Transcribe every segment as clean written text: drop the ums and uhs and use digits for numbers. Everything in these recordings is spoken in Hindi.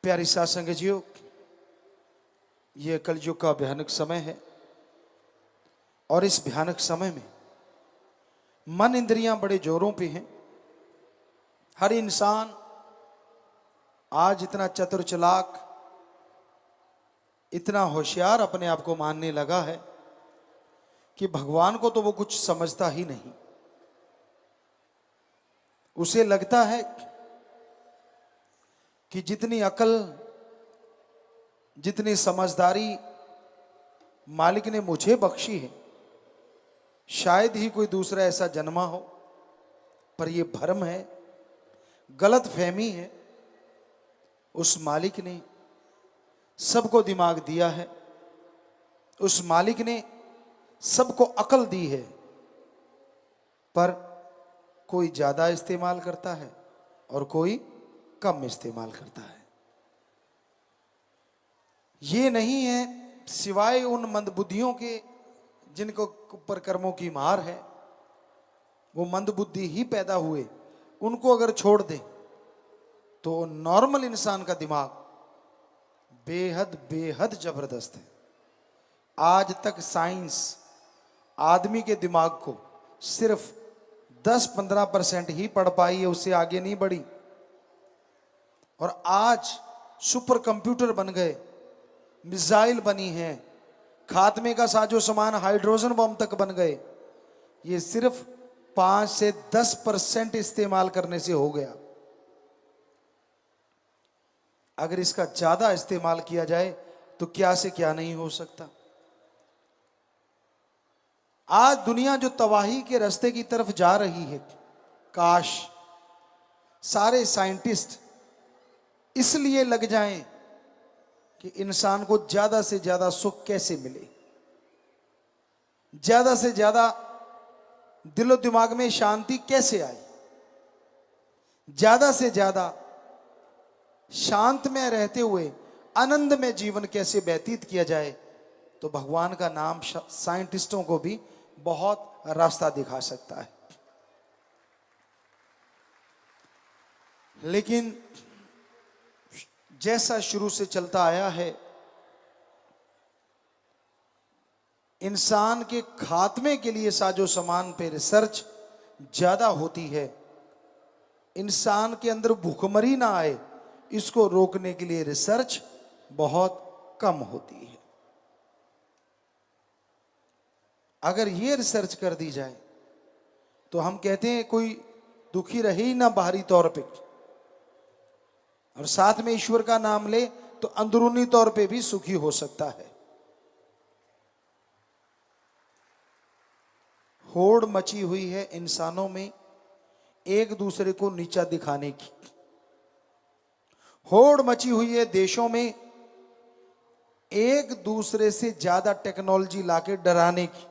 प्यारी साध संगतियों, ये कलयुग का भयानक समय है और इस भयानक समय में मन इंद्रियां बड़े जोरों पे हैं। हर इंसान आज इतना चतुर चालाक, इतना होशियार अपने आप को मानने लगा है कि भगवान को तो वो कुछ समझता ही नहीं। उसे लगता है कि जितनी अकल, जितनी समझदारी मालिक ने मुझे बख्शी है, शायद ही कोई दूसरा ऐसा जन्मा हो। पर यह भ्रम है, गलत फहमी है। उस मालिक ने सबको दिमाग दिया है, उस मालिक ने सबको अकल दी है, पर कोई ज्यादा इस्तेमाल करता है और कोई कम इस्तेमाल करता है। ये नहीं है सिवाय उन मंदबुद्धियों के जिनको ऊपर कर्मों की मार है। वो मंदबुद्धि ही पैदा हुए, उनको अगर छोड़ दें तो नॉर्मल इंसान का दिमाग बेहद बेहद जबरदस्त है। आज तक साइंस आदमी के दिमाग को सिर्फ 10-15% ही पढ़ पाई है, उससे आगे नहीं बढ़ी। और आज सुपर कंप्यूटर बन गए, मिसाइल बनी है, खात्मे का साजो सामान हाइड्रोजन बम तक बन गए। ये सिर्फ 5 से 10% इस्तेमाल करने से हो गया। अगर इसका ज्यादा इस्तेमाल किया जाए तो क्या से क्या नहीं हो सकता। आज दुनिया जो तबाही के रास्ते की तरफ जा रही है, काश सारे साइंटिस्ट इसलिए लग जाएं कि इंसान को ज्यादा से ज्यादा सुख कैसे मिले, ज्यादा से ज्यादा दिलो दिमाग में शांति कैसे आए, ज्यादा से ज्यादा शांत में रहते हुए आनंद में जीवन कैसे व्यतीत किया जाए। तो भगवान का नाम साइंटिस्टों को भी बहुत रास्ता दिखा सकता है। लेकिन जैसा शुरू से चलता आया है, इंसान के खात्मे के लिए साजो सामान पे रिसर्च ज्यादा होती है। इंसान के अंदर भूखमरी ना आए, इसको रोकने के लिए रिसर्च बहुत कम होती है। अगर ये रिसर्च कर दी जाए तो हम कहते हैं कोई दुखी रहे ही ना बाहरी तौर पे, और साथ में ईश्वर का नाम ले तो अंदरूनी तौर पे भी सुखी हो सकता है। होड़ मची हुई है इंसानों में एक दूसरे को नीचा दिखाने की। होड़ मची हुई है देशों में एक दूसरे से ज्यादा टेक्नोलॉजी लाके डराने की।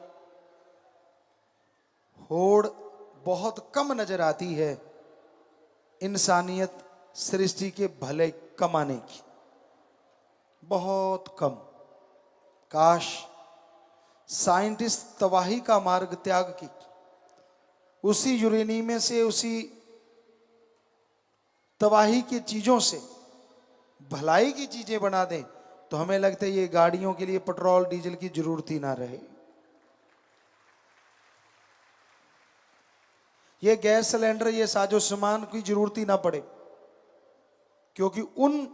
होड़ बहुत कम नजर आती है इंसानियत सृष्टि के भले कमाने की, बहुत कम। काश साइंटिस्ट तबाही का मार्ग त्याग की उसी यूरेनियम से, उसी तबाही की चीजों से भलाई की चीजें बना दें, तो हमें लगता है ये गाड़ियों के लिए पेट्रोल डीजल की जरूरत ही ना रहे। ये गैस सिलेंडर, ये साजो सामान की जरूरत ही ना पड़े, क्योंकि उन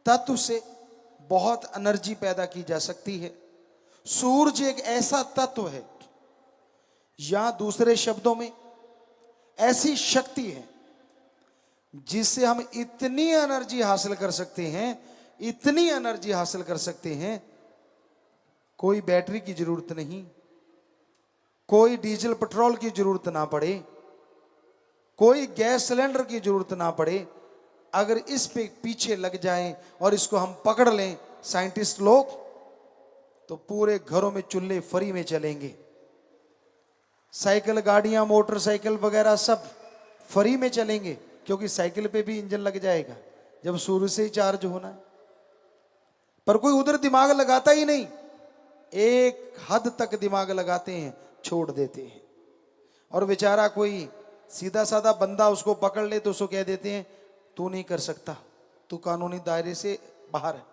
तत्व से बहुत एनर्जी पैदा की जा सकती है। सूरज एक ऐसा तत्व है, या दूसरे शब्दों में ऐसी शक्ति है जिससे हम इतनी एनर्जी हासिल कर सकते हैं, इतनी एनर्जी हासिल कर सकते हैं, कोई बैटरी की जरूरत नहीं, कोई डीजल पेट्रोल की जरूरत ना पड़े, कोई गैस सिलेंडर की जरूरत ना पड़े। अगर इस पे पीछे लग जाएं और इसको हम पकड़ लें साइंटिस्ट लोग, तो पूरे घरों में चूल्हे फ्री में चलेंगे। साइकिल, गाड़ियां, मोटरसाइकिल वगैरह सब फ्री में चलेंगे, क्योंकि साइकिल पे भी इंजन लग जाएगा जब सूर्य से ही चार्ज होना है। पर कोई उधर दिमाग लगाता ही नहीं, एक हद तक दिमाग लगाते हैं, छोड़ देते हैं। और बेचारा कोई सीधा साधा बंदा उसको पकड़ ले तो उसको कह देते हैं तू नहीं कर सकता, तो कानूनी दायरे से बाहर है।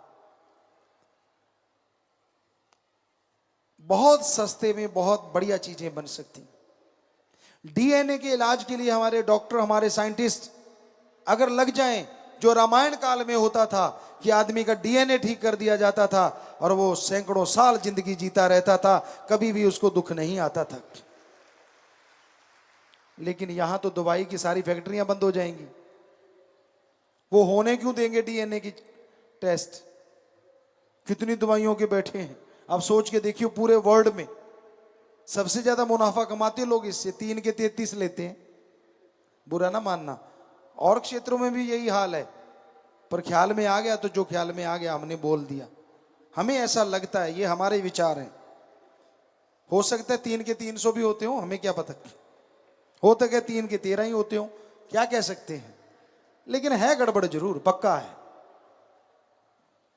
बहुत सस्ते में बहुत बढ़िया चीजें बन सकती। डीएनए के इलाज के लिए हमारे डॉक्टर, हमारे साइंटिस्ट अगर लग जाएं, जो रामायण काल में होता था कि आदमी का डीएनए ठीक कर दिया जाता था और वो सैकड़ों साल जिंदगी जीता रहता था, कभी भी उसको दुख नहीं आता था। लेकिन यहां तो दवाई की सारी फैक्ट्रियां बंद हो जाएंगी। वो होने क्यों देंगे डीएनए की टेस्ट? कितनी दवाइयों के बैठे हैं। आप सोच के देखिए, पूरे वर्ल्ड में सबसे ज्यादा मुनाफा कमाते लोग इससे, 3 के 33 लेते हैं। बुरा ना मानना, और क्षेत्रों में भी यही हाल है, पर ख्याल में आ गया तो जो ख्याल में आ गया हमने बोल दिया। हमें ऐसा लगता है, ये हमारे विचार हैं। हो सकता है 3 के 300 भी होते हो, हमें क्या पता। हो तो क्या 3 के 13 ही होते हो, क्या कह सकते हैं। लेकिन है गड़बड़ जरूर, पक्का है।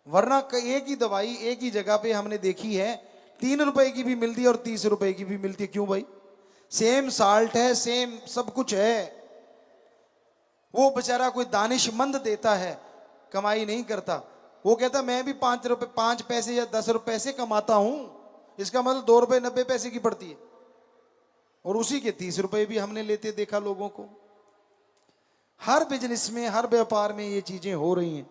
वरना एक ही दवाई एक ही जगह पे हमने देखी है, 3 रुपए की भी मिलती है और 30 रुपए की भी मिलती है। क्यों भाई? सेम साल्ट है, सेम सब कुछ है। वो बेचारा कोई दानिशमंद देता है, कमाई नहीं करता। वो कहता मैं भी 5 रुपए 5 पैसे या 10 रुपए से कमाता हूं, इसका मतलब 2 रुपए 90 पैसे की पड़ती है। और उसी के 30 रुपए भी हमने लेते देखा लोगों को। हर बिजनेस में, हर व्यापार में ये चीजें हो रही हैं।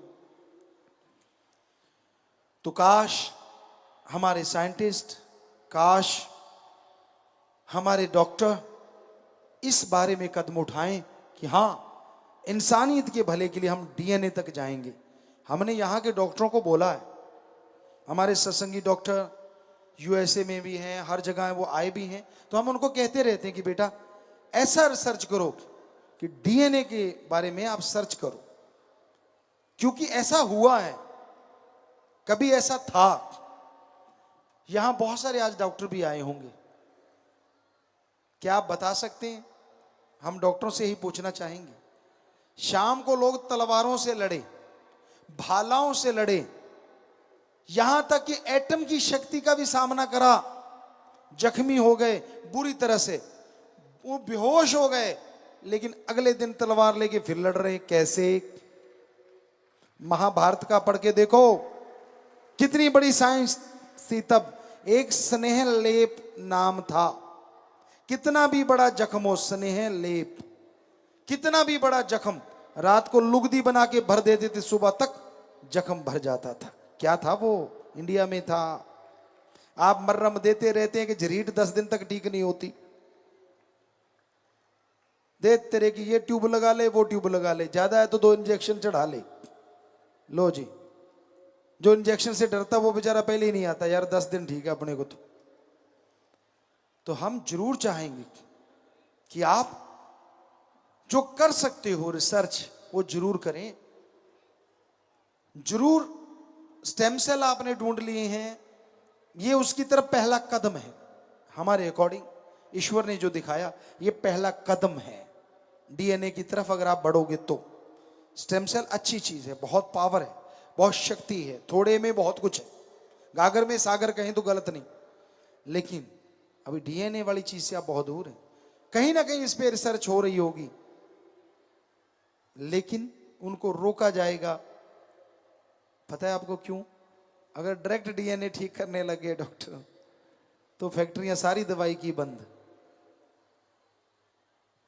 तो काश हमारे साइंटिस्ट, काश हमारे डॉक्टर इस बारे में कदम उठाएं कि हां, इंसानियत के भले के लिए हम डीएनए तक जाएंगे। हमने यहाँ के डॉक्टरों को बोला है, हमारे सत्संगी डॉक्टर यूएसए में भी हैं, हर जगह वो आए भी हैं, तो हम उनको कहते रहते हैं कि बेटा ऐसा रिसर्च करो कि डीएनए के बारे में आप सर्च करो, क्योंकि ऐसा हुआ है, कभी ऐसा था। यहां बहुत सारे आज डॉक्टर भी आए होंगे, क्या आप बता सकते हैं? हम डॉक्टरों से ही पूछना चाहेंगे। शाम को लोग तलवारों से लड़े, भालाओं से लड़े, यहां तक कि एटम की शक्ति का भी सामना करा, जख्मी हो गए बुरी तरह से, वो बेहोश हो गए, लेकिन अगले दिन तलवार लेके फिर लड़ रहे। कैसे? महाभारत का पढ़ के देखो, कितनी बड़ी साइंस थी तब। एक स्नेह लेप नाम था, कितना भी बड़ा जख्म हो, स्नेह लेप, कितना भी बड़ा जख्म, रात को लुगदी बना के भर देते थे, सुबह तक जख्म भर जाता था। क्या था वो? इंडिया में था। आप मर्रम देते रहते हैं कि झरीट 10 दिन तक ठीक नहीं होती, दे तेरे की ये ट्यूब लगा ले, वो ट्यूब लगा ले, ज्यादा है तो 2 इंजेक्शन चढ़ा ले। लो जी, जो इंजेक्शन से डरता वो बेचारा पहले ही नहीं आता, यार 10 दिन ठीक है अपने को। तो हम जरूर चाहेंगे कि आप जो कर सकते हो रिसर्च, वो जरूर करें। जरूर स्टेम सेल आपने ढूंढ लिए हैं, ये उसकी तरफ पहला कदम है। हमारे अकॉर्डिंग ईश्वर ने जो दिखाया, ये पहला कदम है डीएनए की तरफ। अगर आप बढ़ोगे तो स्टेम सेल अच्छी चीज है, बहुत पावर है, बहुत शक्ति है, थोड़े में बहुत कुछ है। गागर में सागर कहें तो गलत नहीं, लेकिन अभी डीएनए वाली चीज से आप बहुत दूर हैं। कहीं ना कहीं इस पे रिसर्च हो रही होगी, लेकिन उनको रोका जाएगा। पता है आपको क्यों? अगर डायरेक्ट डीएनए ठीक करने लगे डॉक्टर, तो फैक्ट्रियां सारी दवाई की बंद।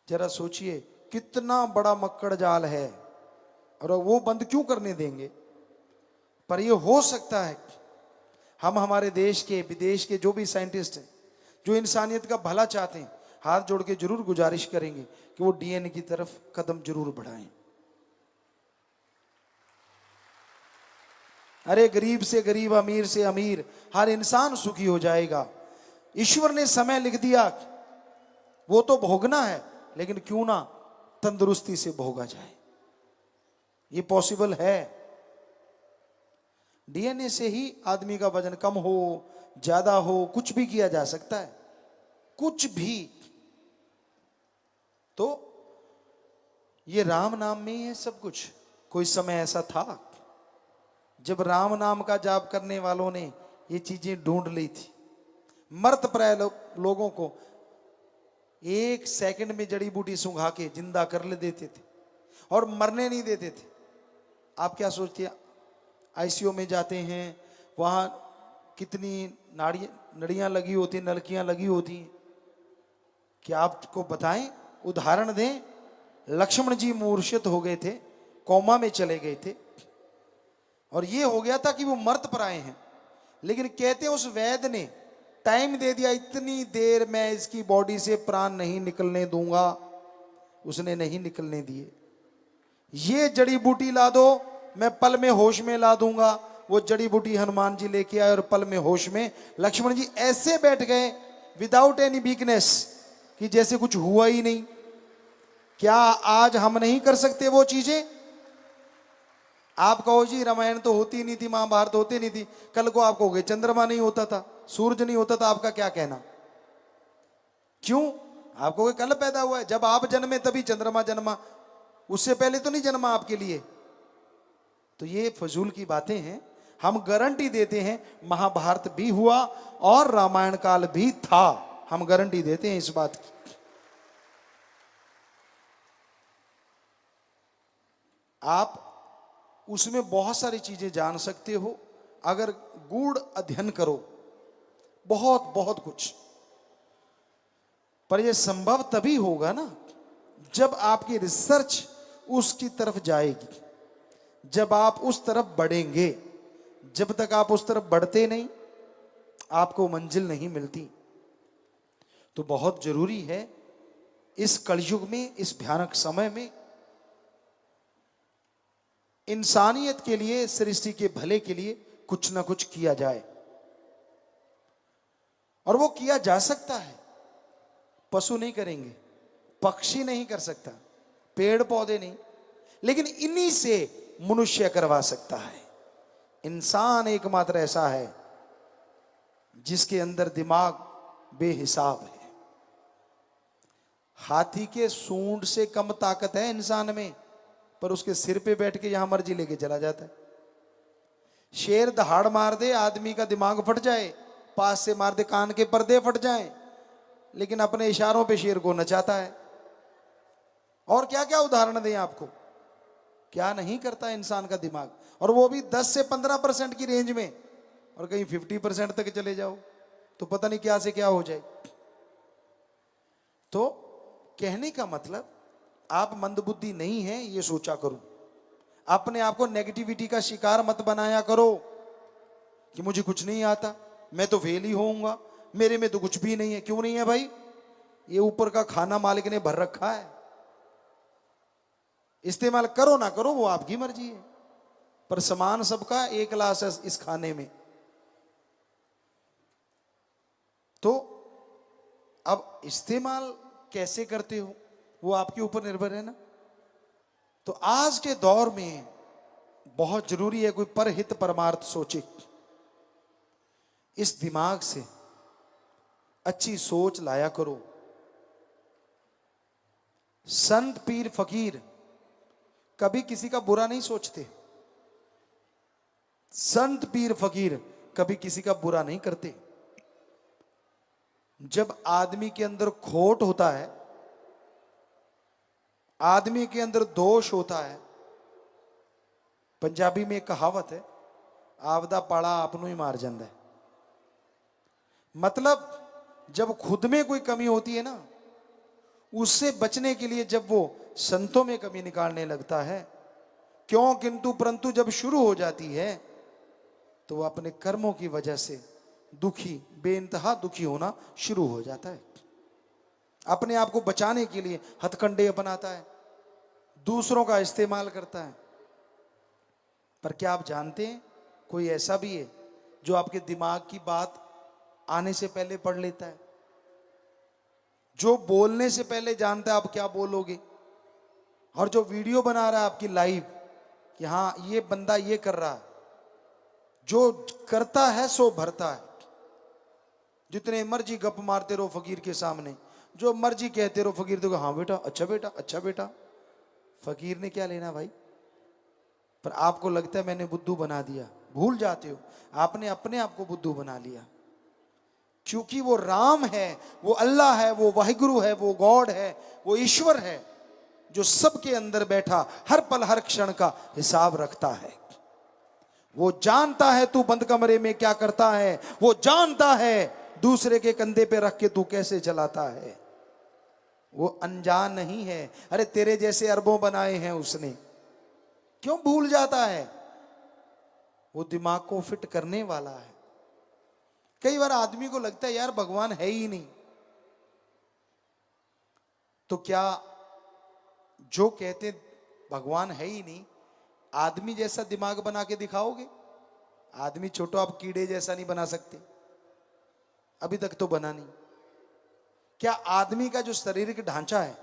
जरा सोचिए कितना बड़ा मक्कड़ जाल है, और वो बंद क्यों करने देंगे? पर ये हो सकता है हम हमारे देश के, विदेश के जो भी साइंटिस्ट हैं, जो इंसानियत का भला चाहते हैं, हाथ जोड़ के जरूर गुजारिश करेंगे कि वो डीएनए की तरफ कदम जरूर बढ़ाएं। अरे गरीब से गरीब, अमीर से अमीर, हर इंसान सुखी हो जाएगा। ईश्वर ने समय लिख दिया, वो तो भोगना है, लेकिन क्यों ना तंदुरुस्ती से भोगा जाए। ये पॉसिबल है। डीएनए से ही आदमी का वजन कम हो, ज्यादा हो, कुछ भी किया जा सकता है, कुछ भी। तो ये राम नाम में ही है सब कुछ। कोई समय ऐसा था जब राम नाम का जाप करने वालों ने ये चीजें ढूंढ ली थी। मर्त प्राय लोगों को 1 सेकंड में जड़ी बूटी सुंघा के जिंदा कर ले देते थे, और मरने नहीं देते थे। आप क्या सोचते हैं? आईसीयू में जाते हैं, वहाँ कितनी नड़ियाँ लगी होती हैं, नलकियाँ लगी होती हैं। क्या आपको बताएं, उदाहरण दें, लक्ष्मण जी मूर्छित हो गए थे, कोमा में चले गए थे, और ये हो गया था कि वो मर्त पर आए हैं, लेकिन कहते हैं उस वैद्य ने टाइम दे दिया, इतनी देर मैं इसकी बॉडी से प्राण नहीं निकलने दूंगा। उसने नहीं निकलने दिए। ये जड़ी बूटी ला दो, मैं पल में होश में ला दूंगा। वो जड़ी बूटी हनुमान जी लेके आए और पल में होश में लक्ष्मण जी ऐसे बैठ गए विदाउट एनी वीकनेस कि जैसे कुछ हुआ ही नहीं। क्या आज हम नहीं कर सकते वो चीजें? आप कहो जी रामायण तो होती नहीं थी, महाभारत होती नहीं थी, कल को आप कहोगे चंद्रमा नहीं होता था, सूरज नहीं होता था, आपका क्या कहना? क्यों? आप कहोगे कल पैदा हुआ है, जब आप जन्मे तभी चंद्रमा जन्मा, उससे पहले तो नहीं जन्मा आपके लिए। तो ये फजूल की बातें हैं। हम गारंटी देते हैं महाभारत भी हुआ और रामायण काल भी था, हम गारंटी देते हैं इस बात की। आप उसमें बहुत सारी चीजें जान सकते हो अगर गूढ़ अध्ययन करो, बहुत बहुत कुछ। पर यह संभव तभी होगा ना जब आपकी रिसर्च उसकी तरफ जाएगी, जब आप उस तरफ बढ़ेंगे। जब तक आप उस तरफ बढ़ते नहीं, आपको मंजिल नहीं मिलती। तो बहुत जरूरी है इस कलयुग में, इस भयानक समय में, इंसानियत के लिए, सृष्टि के भले के लिए कुछ ना कुछ किया जाए। और वो किया जा सकता है। पशु नहीं करेंगे, पक्षी नहीं कर सकता, पेड़ पौधे नहीं, लेकिन इन्हीं से मनुष्य करवा सकता है। इंसान एकमात्र ऐसा है जिसके अंदर दिमाग बेहिसाब है। हाथी के सूंड से कम ताकत है इंसान में, पर उसके सिर पे बैठ के जहां मर्जी लेके चला जाता है। शेर दहाड़ मार दे, आदमी का दिमाग फट जाए, पास से मार दे, कान के पर्दे फट जाएं, लेकिन अपने इशारों पे शेर को नचाता है। और क्या क्या उदाहरण दें आपको, क्या नहीं करता इंसान का दिमाग। और वो भी 10 से 15% की रेंज में, और कहीं 50% तक चले जाओ तो पता नहीं क्या से क्या हो जाए। तो कहने का मतलब, आप मंदबुद्धि नहीं है ये सोचा करो। अपने आप को नेगेटिविटी का शिकार मत बनाया करो कि मुझे कुछ नहीं आता, मैं तो फेल ही होऊंगा, मेरे में तो कुछ भी नहीं है। क्यों नहीं है भाई? ये ऊपर का खाना मालिक ने भर रखा है, इस्तेमाल करो ना करो वो आपकी मर्जी है, पर सामान सबका एक क्लास है इस खाने में। तो अब इस्तेमाल कैसे करते हो वो आपके ऊपर निर्भर है ना। तो आज के दौर में बहुत जरूरी है कोई परहित परमार्थ सोचे। इस दिमाग से अच्छी सोच लाया करो। संत पीर फकीर कभी किसी का बुरा नहीं सोचते। संत पीर फकीर कभी किसी का बुरा नहीं करते। जब आदमी के अंदर खोट होता है, आदमी के अंदर दोष होता है, पंजाबी में एक कहावत है, आपदा पाड़ा आपनों ही मार जाता है। मतलब जब खुद में कोई कमी होती है ना, उससे बचने के लिए जब वो संतों में कमी निकालने लगता है, क्यों किंतु परंतु जब शुरू हो जाती है, तो वो अपने कर्मों की वजह से दुखी, बेइंतहा दुखी होना शुरू हो जाता है। अपने आप को बचाने के लिए हथकंडे अपनाता है, दूसरों का इस्तेमाल करता है। पर क्या आप जानते हैं कोई ऐसा भी है जो आपके दिमाग की बात आने से पहले पढ़ लेता है, जो बोलने से पहले जानता है आप क्या बोलोगे, और जो वीडियो बना रहा है आपकी लाइव कि हाँ ये बंदा ये कर रहा है, जो करता है सो भरता है। जितने मर्जी गप मारते रहो फकीर के सामने, जो मर्जी कहते रहो, फकीर देखो हाँ बेटा, अच्छा बेटा, अच्छा बेटा। फकीर ने क्या लेना भाई? पर आपको लगता है मैंने बुद्धू बना दिया। भूल जाते हो आपने अपने आप को बुद्धू बना लिया, क्योंकि वो राम है, वो अल्लाह है, वो वाहिगुरु है, वो गॉड है, वो ईश्वर है जो सबके अंदर बैठा हर पल हर क्षण का हिसाब रखता है। वो जानता है तू बंद कमरे में क्या करता है, वो जानता है दूसरे के कंधे पे रख के तू कैसे चलाता है। वो अनजान नहीं है। अरे तेरे जैसे अरबों बनाए हैं उसने, क्यों भूल जाता है? वो दिमाग को फिट करने वाला है। कई बार आदमी को लगता है यार भगवान है ही नहीं, तो क्या जो कहते भगवान है ही नहीं, आदमी जैसा दिमाग बना के दिखाओगे? आदमी छोटो, आप कीड़े जैसा नहीं बना सकते, अभी तक तो बना नहीं। क्या आदमी का जो शारीरिक ढांचा है,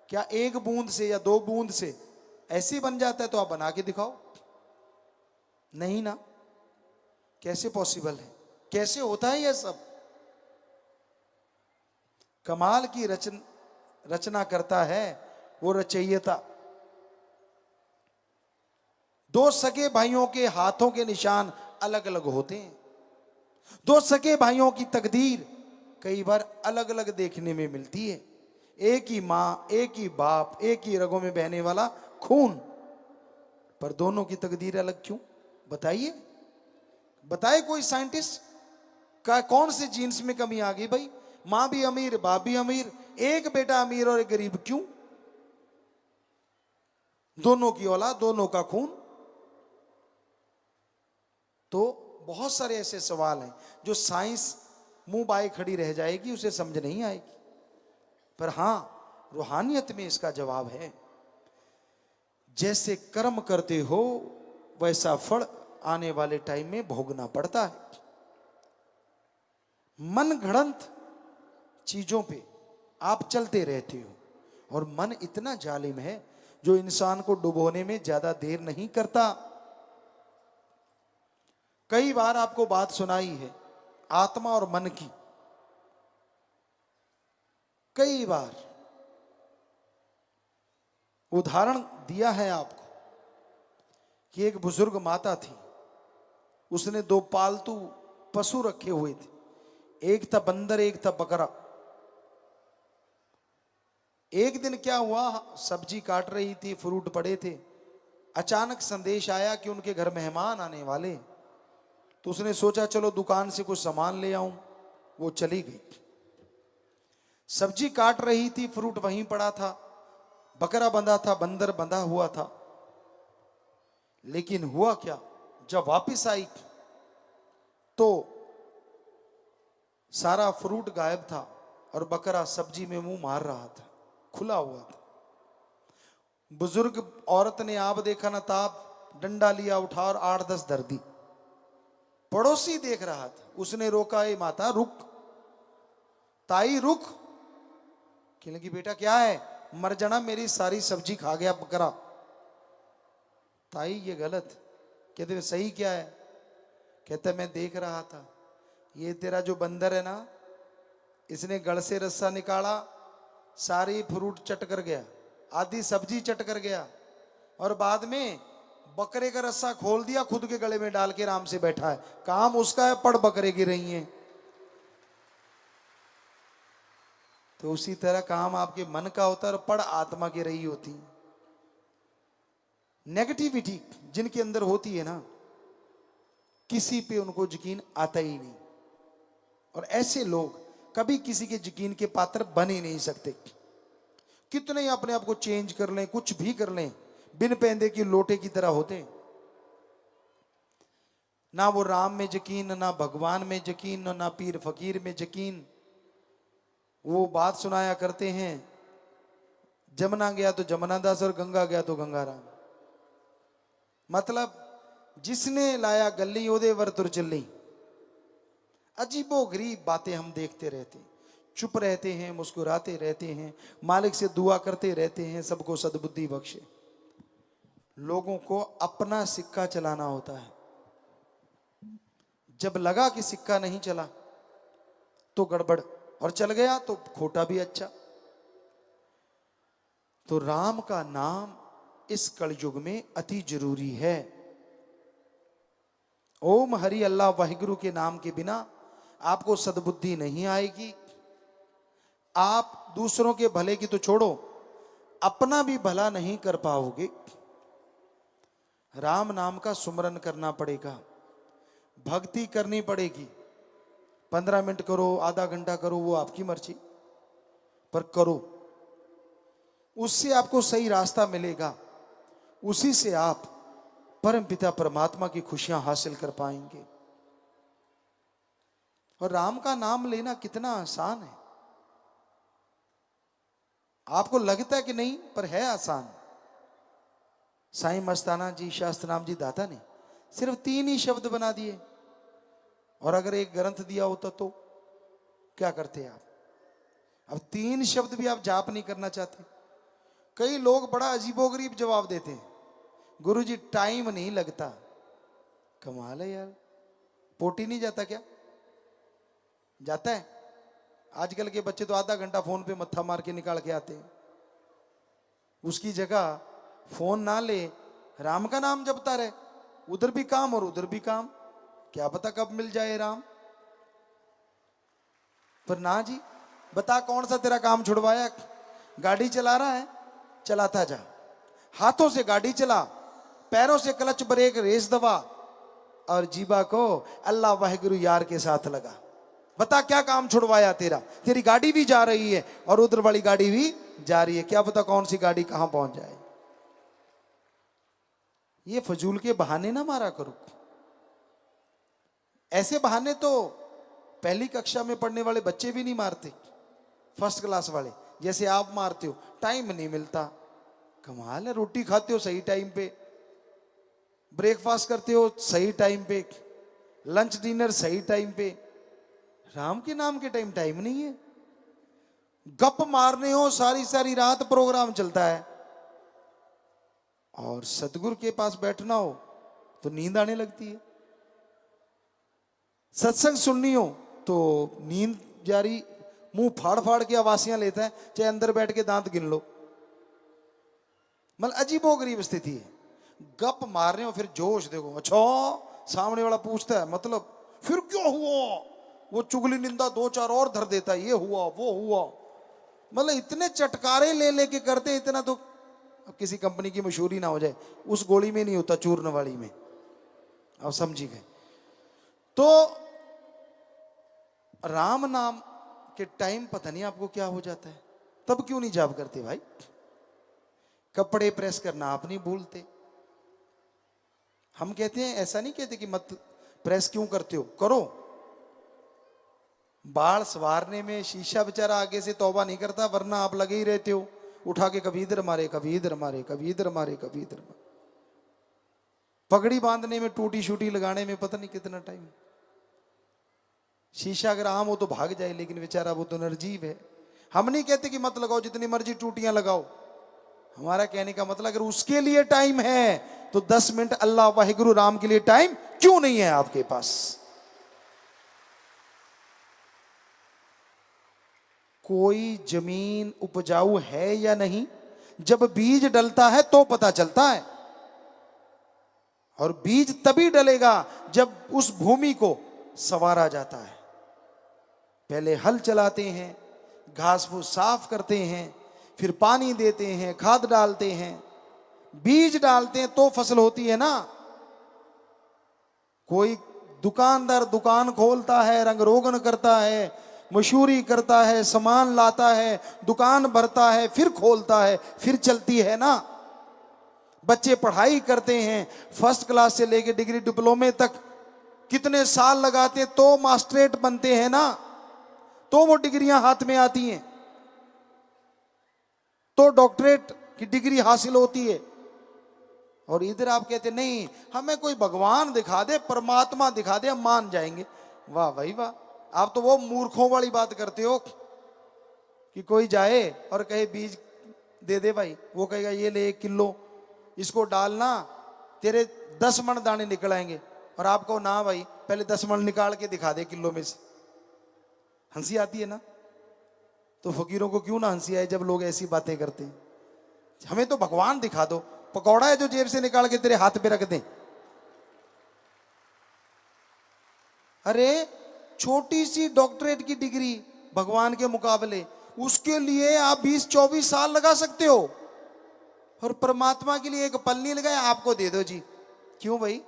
क्या एक बूंद से या 2 बूंद से ऐसे बन जाता है? तो आप बना के दिखाओ। नहीं ना, कैसे पॉसिबल है? कैसे होता है यह सब? कमाल की रचना करता है वो रचयिता। 2 सगे भाइयों के हाथों के निशान अलग अलग होते हैं। 2 सगे भाइयों की तकदीर कई बार अलग अलग देखने में मिलती है। एक ही मां, एक ही बाप, एक ही रगों में बहने वाला खून, पर दोनों की तकदीर अलग क्यों? बताइए, बताए कोई साइंटिस्ट का कौन से जीन्स में कमी आ गई भाई? मां भी अमीर, बाप भी अमीर, एक बेटा अमीर और एक गरीब, क्यों? दोनों की औलाद, दोनों का खून। तो बहुत सारे ऐसे सवाल हैं जो साइंस मुंह बाए खड़ी रह जाएगी, उसे समझ नहीं आएगी। पर हां, रूहानियत में इसका जवाब है। जैसे कर्म करते हो वैसा फल आने वाले टाइम में भोगना पड़ता है। मन घड़ंत चीजों पे आप चलते रहते हो, और मन इतना जालिम है जो इंसान को डुबोने में ज्यादा देर नहीं करता। कई बार आपको बात सुनाई है आत्मा और मन की, कई बार उदाहरण दिया है आपको कि एक बुजुर्ग माता थी, उसने 2 पालतू पशु रखे हुए थे, एक था बंदर, एक था बकरा। एक दिन क्या हुआ, सब्जी काट रही थी, फ्रूट पड़े थे, अचानक संदेश आया कि उनके घर मेहमान आने वाले। तो उसने सोचा चलो दुकान से कुछ सामान ले आऊं। वो चली गई, सब्जी काट रही थी, फ्रूट वहीं पड़ा था, बकरा बंधा था, बंदर बंधा हुआ था। लेकिन हुआ क्या, जब वापस आई तो सारा फ्रूट गायब था और बकरा सब्जी में मुंह मार रहा था, खुला हुआ था। बुजुर्ग औरत ने आप देखा ना ताप, डंडा लिया उठा और 8-10 धर दी। पड़ोसी देख रहा था, उसने रोका, ए माता रुक, ताई रुक। कहने लगी बेटा क्या है? मर जाना, मेरी सारी सब्जी खा गया बकरा। ताई ये गलत। कहते सही क्या है? कहते मैं देख रहा था, ये तेरा जो बंदर है ना, इसने गड़ से रस्सा निकाला, सारी फ्रूट चट कर गया, आधी सब्जी चट कर गया, और बाद में बकरे का रस्सा खोल दिया, खुद के गले में डाल के आराम से बैठा है। काम उसका है, पड़ बकरे की रही है। तो उसी तरह काम आपके मन का होता है और पड़ आत्मा की रही होती। नेगेटिविटी जिनके अंदर होती है ना, किसी पे उनको यकीन आता ही नहीं, और ऐसे लोग कभी किसी के यकीन के पात्र बन ही नहीं सकते। कितने ही अपने आप को चेंज कर लें, कुछ भी कर लें, बिन पहनदे की लोटे की तरह होते। ना वो राम में यकीन, ना भगवान में यकीन, ना पीर फकीर में यकीन। वो बात सुनाया करते हैं, जमुना गया तो जमुना दास और गंगा गया तो गंगाराम। मतलब जिसने लाया गली ओदे वर तुर चली। अजीबो गरीब बातें हम देखते रहते, चुप रहते हैं, मुस्कुराते रहते हैं, मालिक से दुआ करते रहते हैं सबको सद्बुद्धि बख्शे। लोगों को अपना सिक्का चलाना होता है। जब लगा कि सिक्का नहीं चला तो गड़बड़, और चल गया तो खोटा भी अच्छा। तो राम का नाम इस कलयुग में अति जरूरी है। ओम हरि अल्लाह वाहिगुरु के नाम के बिना आपको सद्बुद्धि नहीं आएगी। आप दूसरों के भले की तो छोड़ो, अपना भी भला नहीं कर पाओगे। राम नाम का सुमरन करना पड़ेगा, भक्ति करनी पड़ेगी। 15 मिनट करो, आधा घंटा करो, वो आपकी मर्जी, पर करो। उससे आपको सही रास्ता मिलेगा, उसी से आप परम पिता परमात्मा की खुशियां हासिल कर पाएंगे। और राम का नाम लेना कितना आसान है, आपको लगता है कि नहीं, पर है आसान। साईं मस्ताना जी, शास्त्र नाम जी दाता ने सिर्फ 3 ही शब्द बना दिए, और अगर एक ग्रंथ दिया होता तो क्या करते आप? अब 3 शब्द भी आप जाप नहीं करना चाहते। कई लोग बड़ा अजीबोगरीब जवाब देते हैं, गुरुजी टाइम नहीं लगता। कमाल है यार, पोटी नहीं जाता क्या? जाता है। आजकल के बच्चे तो आधा घंटा फोन पे मत्था मार के निकाल के आते हैं। उसकी जगह फोन ना ले, राम का नाम जपता रहे, उधर भी काम और उधर भी काम, क्या पता कब मिल जाए राम। पर ना जी, बता कौन सा तेरा काम छुड़वाया? गाड़ी चला रहा है, चलाता जा, हाथों से गाड़ी चला, पैरों से क्लच ब्रेक रेस दबा, और जीवा को अल्लाह वाहिगुरु यार के साथ लगा। बता क्या काम छुड़वाया तेरा? तेरी गाड़ी भी जा रही है और उधर वाली गाड़ी भी जा रही है, क्या पता कौन सी गाड़ी कहां पहुंच जाए। ये फजूल के बहाने ना मारा करो। ऐसे बहाने तो पहली कक्षा में पढ़ने वाले बच्चे भी नहीं मारते, फर्स्ट क्लास वाले, जैसे आप मारते हो। टाइम नहीं मिलता, कमाल है। रोटी खाते हो सही टाइम पे, ब्रेकफास्ट करते हो सही टाइम पे, लंच डिनर सही टाइम पे, राम के नाम के टाइम नहीं है। गप मारने हो सारी सारी रात प्रोग्राम चलता है, और सतगुरु के पास बैठना हो तो नींद आने लगती है। सत्संग सुननी हो तो नींद जारी, मुंह फाड़ फाड़ के आवासियां लेता है, चाहे अंदर बैठ के दांत गिन लो। मतलब अजीबोगरीब स्थिति है। गप मार रहे हो, फिर जोश देखो, अच्छा सामने वाला पूछता है मतलब फिर क्यों हुआ, वो चुगली निंदा 2-4 और धर देता है, ये हुआ वो हुआ। मतलब इतने चटकारे ले लेके करते, इतना तो अब किसी कंपनी की मशहूरी ना हो जाए, उस गोली में नहीं होता, चूर्ण वाली में, आप समझी गए। तो राम नाम के टाइम पता नहीं आपको क्या हो जाता है, तब क्यों नहीं जाप करते भाई? कपड़े प्रेस करना आप नहीं भूलते। हम कहते हैं, ऐसा नहीं कहते कि मत प्रेस क्यों करते हो, करो। बाल सवारने में शीशा बेचारा आगे से तौबा नहीं करता, वरना आप लगे ही रहते हो, उठा के कभी इधर मारे कभी इधर मारे, कभी इधर मारे कभी इधर मारे। पगड़ी बांधने में, टूटी शूटी लगाने में पता नहीं कितना टाइम। शीशा अगर आम हो तो भाग जाए, लेकिन बेचारा वो तो निर्जीव है। हम नहीं कहते कि मत लगाओ, जितनी मर्जी टूटियां लगाओ। हमारा कहने का मतलब, अगर उसके लिए टाइम है तो 10 मिनट अल्लाह वाहिगुरु राम के लिए टाइम क्यों नहीं है आपके पास? कोई जमीन उपजाऊ है या नहीं, जब बीज डलता है तो पता चलता है। और बीज तभी डलेगा जब उस भूमि को संवारा जाता है। पहले हल चलाते हैं, घास फूस साफ करते हैं, फिर पानी देते हैं, खाद डालते हैं, बीज डालते हैं, तो फसल होती है ना। कोई दुकानदार दुकान खोलता है, रंग रोगन करता है, मशहूरी करता है, सामान लाता है, दुकान भरता है, फिर खोलता है, फिर चलती है ना। बच्चे पढ़ाई करते हैं, फर्स्ट क्लास से लेकर डिग्री डिप्लोमे तक कितने साल लगाते हैं, तो मास्टरेट बनते हैं ना, तो वो डिग्रियां हाथ में आती हैं, तो डॉक्टरेट की डिग्री हासिल होती है। और इधर आप कहते नहीं, हमें कोई भगवान दिखा दे, परमात्मा दिखा दे, हम मान जाएंगे। वाह भाई वाह, आप तो वो मूर्खों वाली बात करते हो कि कोई जाए और कहे बीज दे दे भाई, वो कहेगा ये ले 1 किलो, इसको डालना, तेरे 10 मन दाने निकल आएंगे। और आप कहो ना भाई, पहले 10 मन निकाल के दिखा दे किलो में से। हंसी आती है ना? तो फकीरों को क्यों ना हंसी आए जब लोग ऐसी बातें करते हैं। हमें तो भगवान दिखा दो, पकौड़ा है जो जेब से निकाल के तेरे हाथ पे रख दें। अरे छोटी सी डॉक्टरेट की डिग्री भगवान के मुकाबले, उसके लिए आप 20-24 साल लगा सकते हो। और परमात्मा के लिए एक पल नहीं लगाया, आपको दे दो जी। क्यों भाई,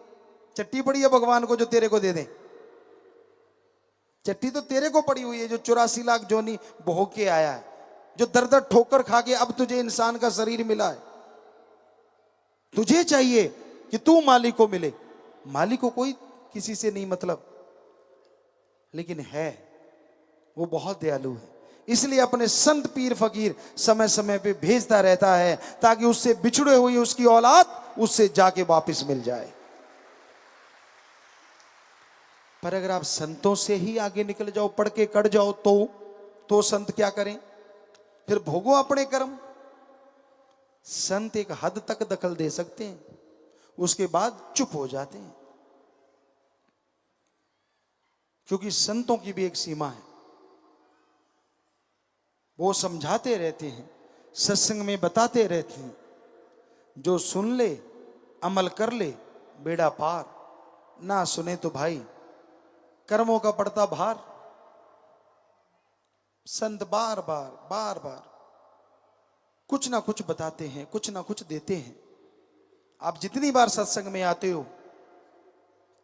चट्टी पड़ी है भगवान को जो तेरे को दे दे? चट्टी तो तेरे को पड़ी हुई है जो 84 लाख जोनी भोग के आया है, जो दर दर ठोकर खा के अब तुझे इंसान का शरीर मिला है। तुझे चाहिए कि तू मालिक को मिले। मालिक को कोई किसी से नहीं मतलब, लेकिन है वो बहुत दयालु है, इसलिए अपने संत पीर फकीर समय समय पे भेजता रहता है ताकि उससे बिछड़े हुई उसकी औलाद उससे जाके वापस मिल जाए। पर अगर आप संतों से ही आगे निकल जाओ, पढ़ के कट जाओ, तो संत क्या करें? फिर भोगो अपने कर्म। संत एक हद तक दखल दे सकते हैं, उसके बाद चुप हो जाते हैं, क्योंकि संतों की भी एक सीमा है। वो समझाते रहते हैं, सत्संग में बताते रहते हैं, जो सुन ले अमल कर ले बेड़ा पार, ना सुने तो भाई कर्मों का पड़ता भार। संत बार बार कुछ ना कुछ बताते हैं, कुछ ना कुछ देते हैं। आप जितनी बार सत्संग में आते हो,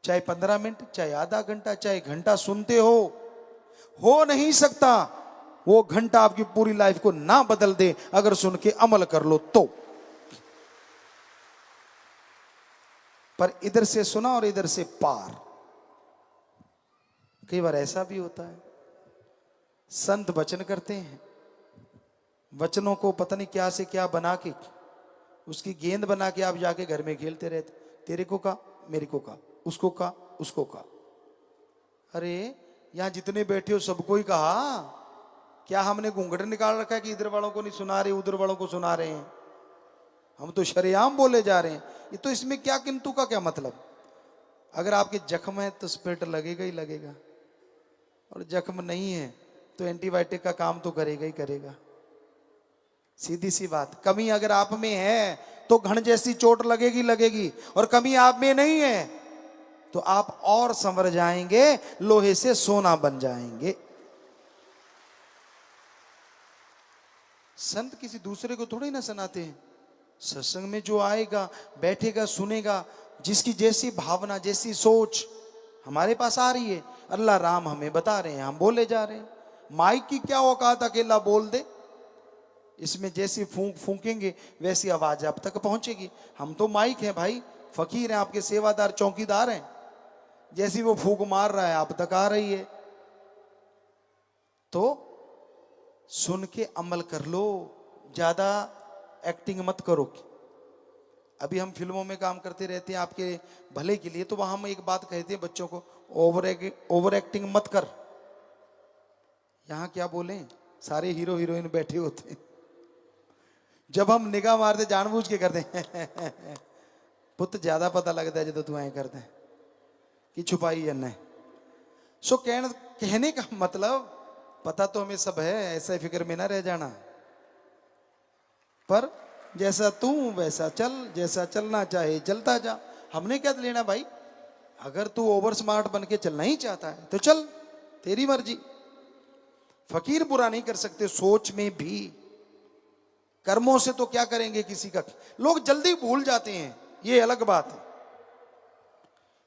चाहे 15 मिनट, चाहे आधा घंटा, चाहे घंटा सुनते हो नहीं सकता वो घंटा आपकी पूरी लाइफ को ना बदल दे अगर सुन के अमल कर लो तो। पर इधर से सुना और इधर से पार। कई बार ऐसा भी होता है, संत वचन करते हैं, वचनों को पता नहीं क्या से क्या बना के, उसकी गेंद बना के आप जाके घर में खेलते रहते। तेरे को कहा, मेरे को कहा, उसको कहा, उसको कहा। अरे यहां जितने बैठे हो सबको ही कहा। क्या हमने घूंघट निकाल रखा है कि इधर वालों को नहीं सुना रहे, उधर वालों को सुना रहे हैं? हम तो शरेआम बोले जा रहे हैं। ये तो इसमें क्या किंतु का क्या मतलब? अगर आपके जख्म है तो स्पिरिट लगेगा ही लगेगा, और जख्म नहीं है तो एंटीबायोटिक का काम तो करेगा ही करेगा। सीधी सी बात। कमी अगर आप में है तो घण जैसी चोट लगेगी लगेगी, और कमी आप में नहीं है तो आप और संवर जाएंगे, लोहे से सोना बन जाएंगे। संत किसी दूसरे को थोड़ी ना सुनाते हैं। सत्संग में जो आएगा, बैठेगा, सुनेगा, जिसकी जैसी भावना, जैसी सोच हमारे पास आ रही है, अल्लाह राम हमें बता रहे हैं, हम बोले जा रहे हैं। माइक की क्या औकात अकेला बोल दे? इसमें जैसी फूंक फूंकेंगे वैसी आवाज आप तक पहुंचेगी। हम तो माइक हैं भाई, फकीर हैं, आपके सेवादार, चौकीदार हैं। जैसी वो फूंक मार रहा है आप तक आ रही है। तो सुन के अमल कर लो, ज्यादा एक्टिंग मत करो। अभी हम फिल्मों में काम करते रहते हैं आपके भले के लिए, तो वहां हम एक बात कहते हैं बच्चों को, ओवर एक्टिंग मत कर। यहां क्या बोले, सारे हीरो हीरोइन बैठे होते हैं, जब हम निगाह मारते जानबूझ के करते हैं पुत ज्यादा पता लगता है जो तू ऐ करते हैं कि छुपाई जन्ना है। सो कहने का मतलब, पता तो हमें सब है, ऐसा फिक्र में ना रह जाना। पर जैसा तू वैसा चल, जैसा चलना चाहे चलता जा। हमने क्या लेना भाई? अगर तू ओवर स्मार्ट बन के चलना ही चाहता है तो चल, तेरी मर्जी। फकीर बुरा नहीं कर सकते सोच में भी, कर्मों से तो क्या करेंगे किसी का। लोग जल्दी भूल जाते हैं, ये अलग बात है।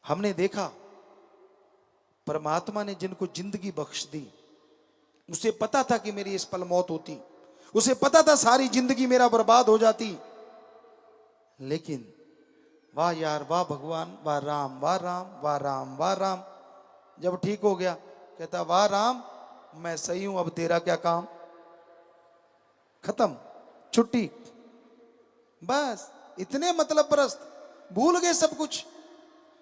हमने देखा परमात्मा ने जिनको जिंदगी बख्श दी, उसे पता था कि मेरी इस पल मौत होती, उसे पता था सारी जिंदगी मेरा बर्बाद हो जाती, लेकिन वाह यार, वाह भगवान, वाह राम, वाह राम, वाह राम, वाह राम। जब ठीक हो गया कहता, वाह राम मैं सही हूं, अब तेरा क्या काम। खत्म, छुट्टी। बस इतने मतलब परस्त, भूल गए सब कुछ,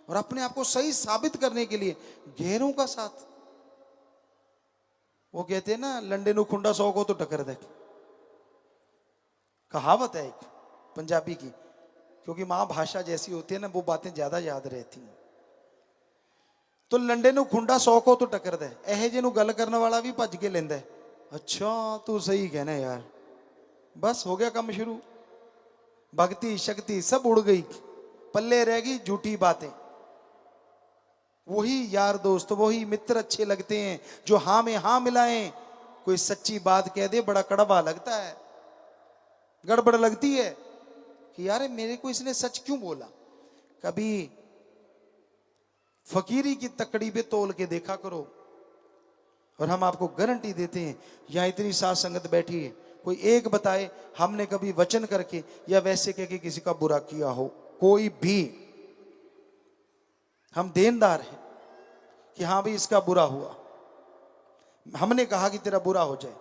और अपने आप को सही साबित करने के लिए गैरों का साथ। वो कहते हैं ना, लंडे नु खुंडा 100 को तो टक्कर दे। कहावत है एक पंजाबी की, क्योंकि मां भाषा जैसी होती है ना, वो बातें ज्यादा याद रहती हैं। तो लंडे नु खुंडा 100 को तो टक्कर दे, एहे जे नु गल करने वाला भी भज के लेंदा है। अच्छा तू सही कहना यार, बस हो गया काम शुरू। भक्ति शक्ति सब उड़ गई, पल्ले रह गई झूठी बातें। वही यार दोस्त, वही मित्र अच्छे लगते हैं जो हाँ में हाँ मिलाएं। कोई सच्ची बात कह दे बड़ा कड़वा लगता है, गड़बड़ लगती है। कि यार मेरे को इसने सच क्यों बोला। कभी फकीरी की तकड़ी पे तोल के देखा करो। और हम आपको गारंटी देते हैं, यहां इतनी साथ संगत बैठी है, कोई एक बताए हमने कभी वचन करके या वैसे कह के किसी का बुरा किया हो, कोई भी। हम देनदार हैं कि हाँ भाई इसका बुरा हुआ, हमने कहा कि तेरा बुरा हो जाए,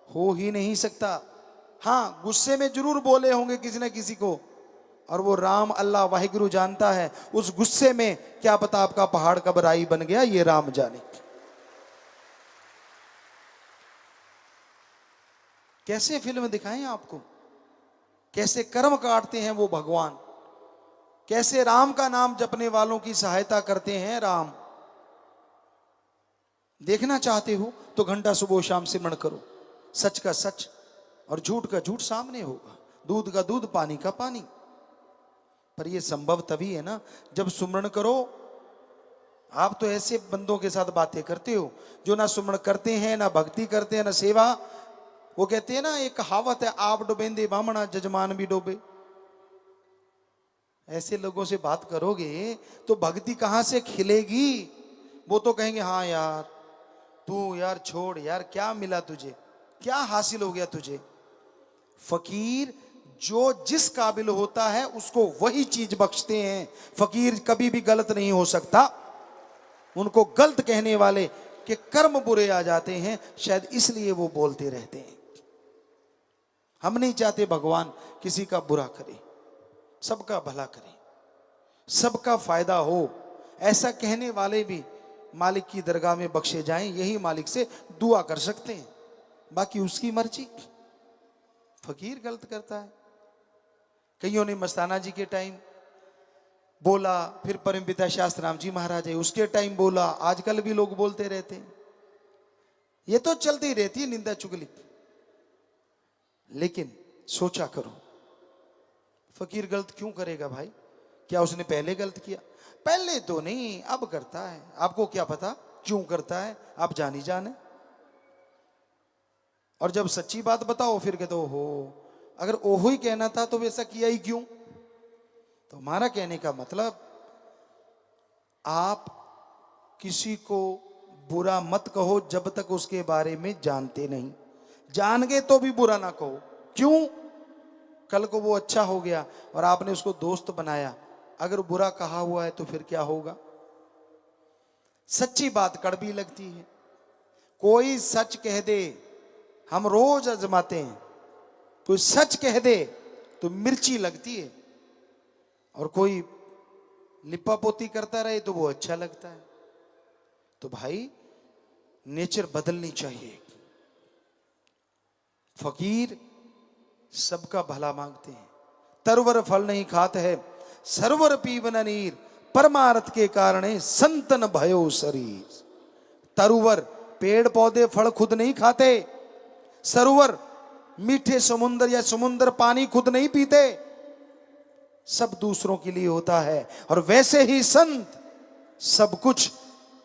हो ही नहीं सकता। हाँ, गुस्से में जरूर बोले होंगे किसी न किसी को, और वो राम अल्लाह वाहिगुरु जानता है उस गुस्से में क्या पता आपका पहाड़ कब राई बन गया, ये राम जाने। कैसे फिल्म दिखाएं आपको, कैसे कर्म काटते हैं वो भगवान, कैसे राम का नाम जपने वालों की सहायता करते हैं राम। देखना चाहते हो तो घंटा सुबह शाम सिमरण करो, सच का सच और झूठ का झूठ सामने होगा, दूध का दूध पानी का पानी। पर यह संभव तभी है ना जब सुमरण करो। आप तो ऐसे बंदों के साथ बातें करते हो जो ना सुमरण करते हैं, ना भक्ति करते हैं, ना सेवा। वो कहते हैं ना, एक कहावत है, आप डुबेंदे बामणा जजमान भी डूबे। ऐसे लोगों से बात करोगे तो भक्ति कहां से खिलेगी। वो तो कहेंगे हाँ यार तू यार छोड़ यार, क्या मिला तुझे, क्या हासिल हो गया तुझे। फकीर जो जिस काबिल होता है उसको वही चीज बख्शते हैं। फकीर कभी भी गलत नहीं हो सकता। उनको गलत कहने वाले के कर्म बुरे आ जाते हैं, शायद इसलिए वो बोलते रहते हैं। हम नहीं चाहते भगवान किसी का बुरा करे, सबका भला करे, सबका फायदा हो। ऐसा कहने वाले भी मालिक की दरगाह में बख्शे जाएं, यही मालिक से दुआ कर सकते हैं, बाकी उसकी मर्जी। फकीर गलत करता है। कईयों ने मस्ताना जी के टाइम बोला, फिर परमपिता शास्त्राम जी महाराज है उसके टाइम बोला, आजकल भी लोग बोलते रहते हैं। ये तो चलती रहती है निंदा चुगली। लेकिन सोचा करो, फकीर गलत क्यों करेगा भाई? क्या उसने पहले गलत किया? पहले तो नहीं, अब करता है। आपको क्या पता क्यों करता है, आप जानी जाने। और जब सच्ची बात बताओ फिर कहते हो अगर ओहो ही कहना था तो वैसा किया ही क्यों। तो हमारा कहने का मतलब, आप किसी को बुरा मत कहो जब तक उसके बारे में जानते नहीं। जान गए तो भी बुरा ना कहो। क्यों? कल को वो अच्छा हो गया और आपने उसको दोस्त बनाया, अगर बुरा कहा हुआ है तो फिर क्या होगा। सच्ची बात कड़वी लगती है। कोई सच कह दे, हम रोज आजमाते हैं, कोई सच कह दे तो मिर्ची लगती है, और कोई लिपा पोती करता रहे तो वो अच्छा लगता है। तो भाई नेचर बदलनी चाहिए। फकीर सबका भला मांगते हैं। तरवर फल नहीं खाते है, सरवर पीवन नीर, परमार्थ के कारण संतन भयो शरीर। तरुवर पेड़ पौधे फल खुद नहीं खाते, सरोवर मीठे समुद्र या समुद्र पानी खुद नहीं पीते, सब दूसरों के लिए होता है। और वैसे ही संत सब कुछ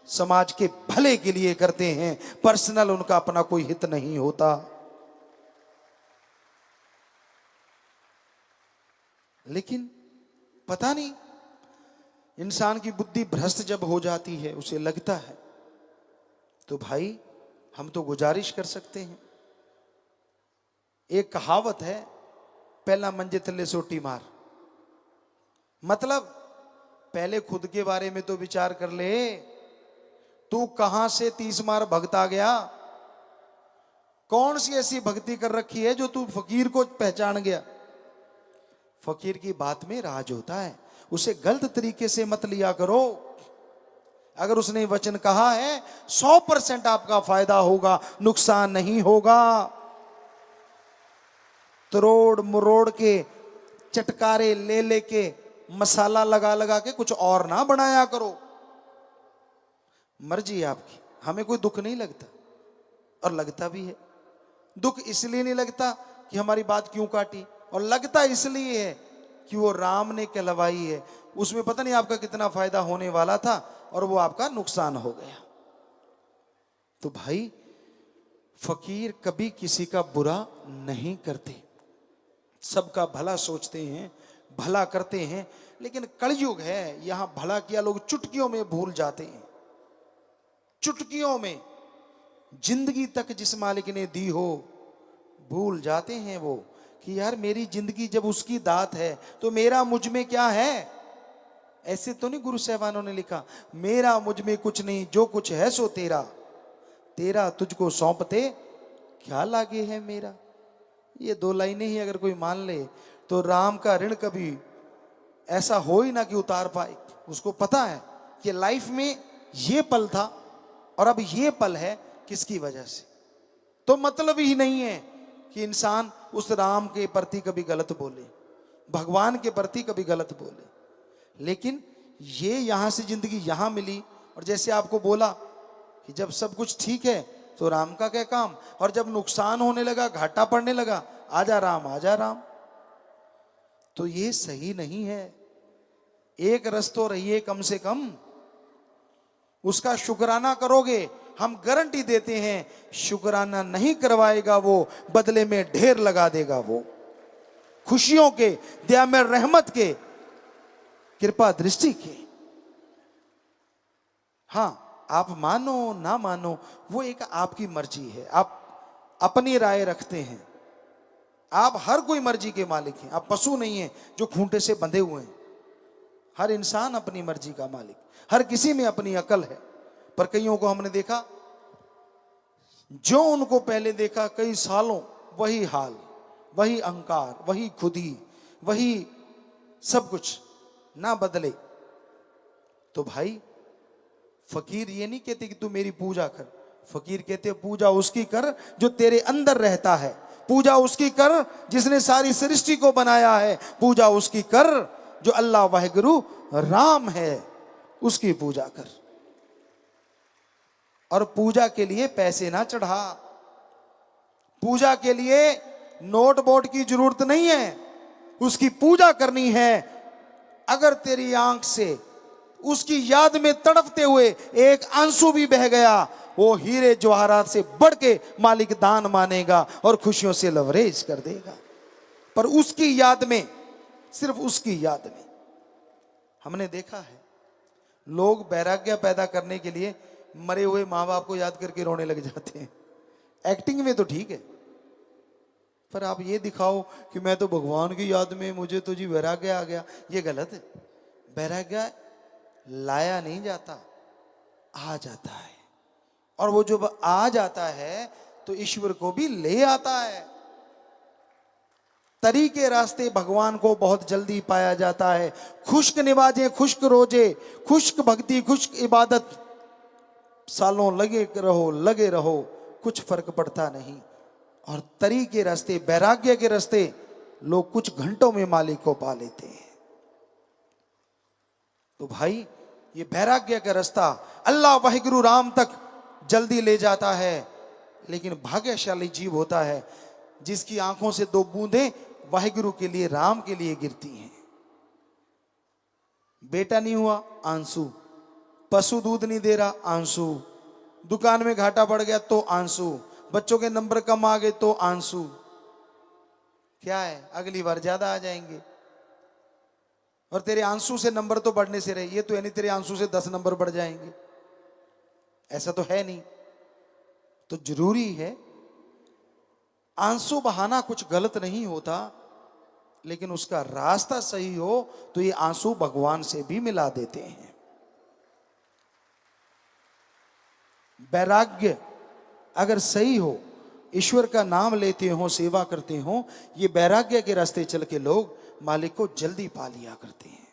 समाज के भले के लिए करते हैं, पर्सनल उनका अपना कोई हित नहीं होता। लेकिन पता नहीं, इंसान की बुद्धि भ्रष्ट जब हो जाती है, उसे लगता है, तो भाई हम तो गुजारिश कर सकते हैं। एक कहावत है, पहला मंजे तले सोटी मार। मतलब पहले खुद के बारे में तो विचार कर ले, तू कहां से 30 मार भगता गया। कौन सी ऐसी भक्ति कर रखी है जो तू फकीर को पहचान गया। फकीर की बात में राज होता है, उसे गलत तरीके से मत लिया करो। अगर उसने वचन कहा है 100% आपका फायदा होगा, नुकसान नहीं होगा। तरोड़ मरोड़ के चटकारे ले लेके मसाला लगा लगा के कुछ और ना बनाया करो। मर्जी आपकी, हमें कोई दुख नहीं लगता, और लगता भी है। दुख इसलिए नहीं लगता कि हमारी बात क्यों काटी, और लगता इसलिए है कि वो राम ने कहलवाई है, उसमें पता नहीं आपका कितना फायदा होने वाला था और वो आपका नुकसान हो गया। तो भाई फकीर कभी किसी का बुरा नहीं करते। सबका भला सोचते हैं, भला करते हैं, लेकिन कलयुग है, यहां भला किया लोग चुटकियों में भूल जाते हैं। चुटकियों में जिंदगी तक जिस मालिक ने दी हो भूल जाते हैं वो कि यार मेरी जिंदगी जब उसकी दात है तो मेरा मुझ में क्या है। ऐसे तो नहीं गुरु साहबानों ने लिखा, मेरा मुझ में कुछ नहीं, जो कुछ है सो तेरा, तेरा तुझको सौंपते क्या लागे है मेरा। ये दो लाइनें ही अगर कोई मान ले तो राम का ऋण कभी ऐसा हो ही ना कि उतार पाए। उसको पता है कि लाइफ में ये पल था और अब ये पल है किसकी वजह से। तो मतलब ही नहीं है कि इंसान उस राम के प्रति कभी गलत बोले, भगवान के प्रति कभी गलत बोले, लेकिन ये यहां से जिंदगी यहां मिली। और जैसे आपको बोला कि जब सब कुछ ठीक है तो राम का क्या काम, और जब नुकसान होने लगा, घाटा पड़ने लगा, आजा राम आजा राम। तो ये सही नहीं है। एक रस तो रहिए कम से कम, उसका शुक्राना करोगे, हम गारंटी देते हैं शुक्राना नहीं करवाएगा वो, बदले में ढेर लगा देगा वो खुशियों के, दया में रहमत के, कृपा दृष्टि के। हां, आप मानो ना मानो वो एक आपकी मर्जी है, आप अपनी राय रखते हैं। आप हर कोई मर्जी के मालिक हैं, आप पशु नहीं हैं जो खूंटे से बंधे हुए हैं। हर इंसान अपनी मर्जी का मालिक, हर किसी में अपनी अकल है। पर कईयों को हमने देखा, जो उनको पहले देखा कई सालों वही हाल, वही अहंकार, वही खुदी, वही सब कुछ, ना बदले। तो भाई फकीर ये नहीं कहते कि तू मेरी पूजा कर, फकीर कहते पूजा उसकी कर जो तेरे अंदर रहता है, पूजा उसकी कर जिसने सारी सृष्टि को बनाया है, पूजा उसकी कर जो अल्लाह वाहिगुरु राम है, उसकी पूजा कर। और पूजा के लिए पैसे ना चढ़ा, पूजा के लिए नोट बोट की जरूरत नहीं है, उसकी पूजा करनी है। अगर तेरी आंख से उसकी याद में तड़पते हुए एक आंसू भी बह गया, वो हीरे जवाहरात से बढ़ के मालिक दान मानेगा और खुशियों से लवरेज कर देगा। पर उसकी याद में, सिर्फ उसकी याद में। हमने देखा है लोग वैराग्य पैदा करने के लिए मरे हुए माँ बाप को याद करके रोने लग जाते हैं। एक्टिंग में तो ठीक है, पर आप ये दिखाओ कि मैं तो भगवान की याद में, मुझे तो जी वैराग्य आ गया, ये गलत है। वैराग्य लाया नहीं जाता, आ जाता है। और वो जब आ जाता है तो ईश्वर को भी ले आता है। तरीके रास्ते भगवान को बहुत जल्दी पाया जाता है। खुश्क निवाजे, खुश्क रोजे, खुश्क भक्ति, खुश्क इबादत, सालों लगे रहो, कुछ फर्क पड़ता नहीं। और तरीके रास्ते, वैराग्य के रास्ते लोग कुछ घंटों में मालिक को पा लेते हैं। तो भाई ये वैराग्य का रास्ता अल्लाह वाहिगुरु राम तक जल्दी ले जाता है। लेकिन भाग्यशाली जीव होता है जिसकी आंखों से दो बूंदें वाहिगुरु के लिए, राम के लिए गिरती हैं। बेटा नहीं हुआ, आंसू, पशु दूध नहीं दे रहा, आंसू, दुकान में घाटा पड़ गया तो आंसू, बच्चों के नंबर कम आ गए तो आंसू। क्या है, अगली बार ज्यादा आ जाएंगे। और तेरे आंसू से नंबर तो बढ़ने से रहे, ये तो यानी तेरे आंसू से 10 नंबर बढ़ जाएंगे, ऐसा तो है नहीं। तो जरूरी है, आंसू बहाना कुछ गलत नहीं होता, लेकिन उसका रास्ता सही हो तो ये आंसू भगवान से भी मिला देते हैं। वैराग्य अगर सही हो, ईश्वर का नाम लेते हो, सेवा करते हो, ये वैराग्य के रास्ते चल के लोग मालिक को जल्दी पा लिया करते हैं।